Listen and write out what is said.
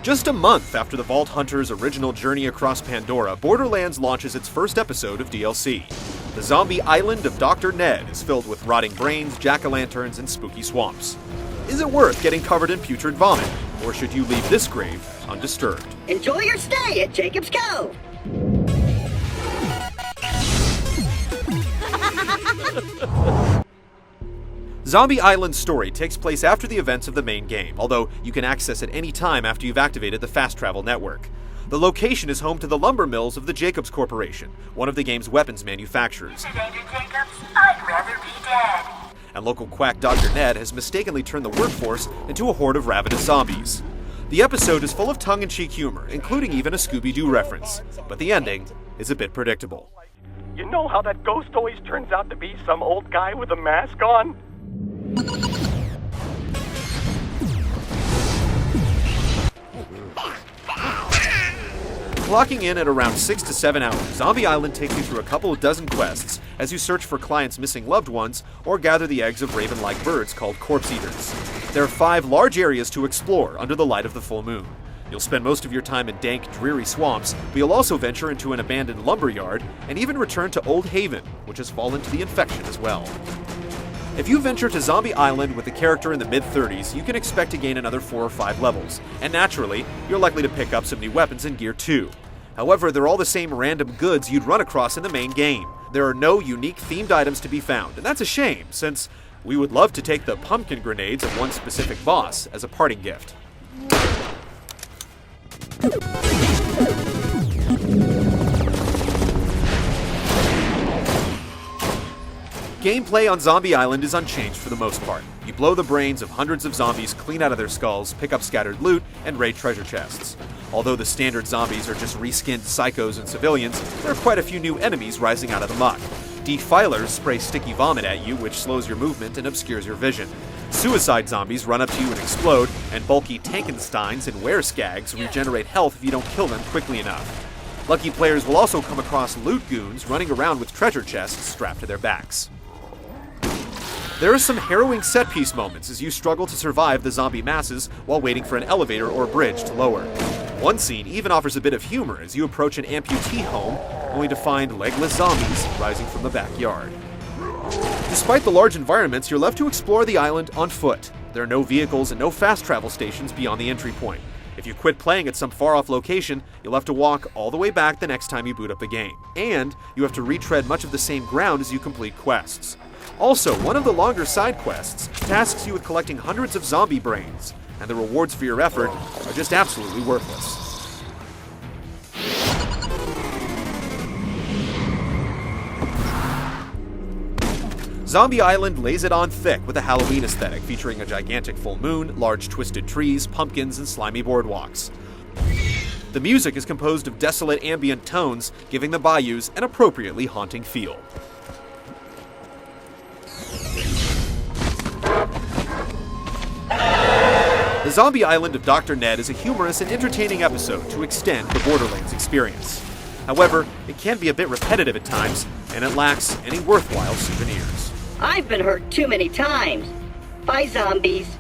Just a month after the Vault Hunter's original journey across Pandora, Borderlands launches its first episode of DLC. The zombie island of Dr. Ned is filled with rotting brains, jack-o'-lanterns, and spooky swamps. Is it worth getting covered in putrid vomit, or should you leave this grave undisturbed? Enjoy your stay at Jacob's Cove! Zombie Island's story takes place after the events of the main game, although you can access it any time after you've activated the fast travel network. The location is home to the lumber mills of the Jacobs Corporation, one of the game's weapons manufacturers. Commander Jacobs, I'd rather be dead. And local quack Dr. Ned has mistakenly turned the workforce into a horde of ravenous zombies. The episode is full of tongue-in-cheek humor, including even a Scooby-Doo reference, but the ending is a bit predictable. You know how that ghost always turns out to be some old guy with a mask on? Clocking in at around 6 to 7 hours, Zombie Island takes you through a couple of dozen quests as you search for clients' missing loved ones or gather the eggs of raven-like birds called corpse eaters. There are 5 large areas to explore under the light of the full moon. You'll spend most of your time in dank, dreary swamps, but you'll also venture into an abandoned lumber yard and even return to Old Haven, which has fallen to the infection as well. If you venture to Zombie Island with a character in the mid-30s, you can expect to gain another 4 or 5 levels, and naturally, you're likely to pick up some new weapons and gear too. However, they're all the same random goods you'd run across in the main game. There are no unique themed items to be found, and that's a shame, since we would love to take the pumpkin grenades of one specific boss as a parting gift. Gameplay on Zombie Island is unchanged for the most part. You blow the brains of hundreds of zombies clean out of their skulls, pick up scattered loot, and raid treasure chests. Although the standard zombies are just reskinned psychos and civilians, there are quite a few new enemies rising out of the muck. Defilers spray sticky vomit at you, which slows your movement and obscures your vision. Suicide zombies run up to you and explode, and bulky Tankensteins and Wereskags regenerate health if you don't kill them quickly enough. Lucky players will also come across loot goons running around with treasure chests strapped to their backs. There are some harrowing set-piece moments as you struggle to survive the zombie masses while waiting for an elevator or bridge to lower. One scene even offers a bit of humor as you approach an amputee home, only to find legless zombies rising from the backyard. Despite the large environments, you're left to explore the island on foot. There are no vehicles and no fast travel stations beyond the entry point. If you quit playing at some far-off location, you'll have to walk all the way back the next time you boot up the game. And you have to retread much of the same ground as you complete quests. Also, one of the longer side quests tasks you with collecting hundreds of zombie brains, and the rewards for your effort are just absolutely worthless. Zombie Island lays it on thick with a Halloween aesthetic featuring a gigantic full moon, large twisted trees, pumpkins, and slimy boardwalks. The music is composed of desolate ambient tones, giving the bayous an appropriately haunting feel. The Zombie Island of Dr. Ned is a humorous and entertaining episode to extend the Borderlands experience. However, it can be a bit repetitive at times, and it lacks any worthwhile souvenirs. I've been hurt too many times. By zombies,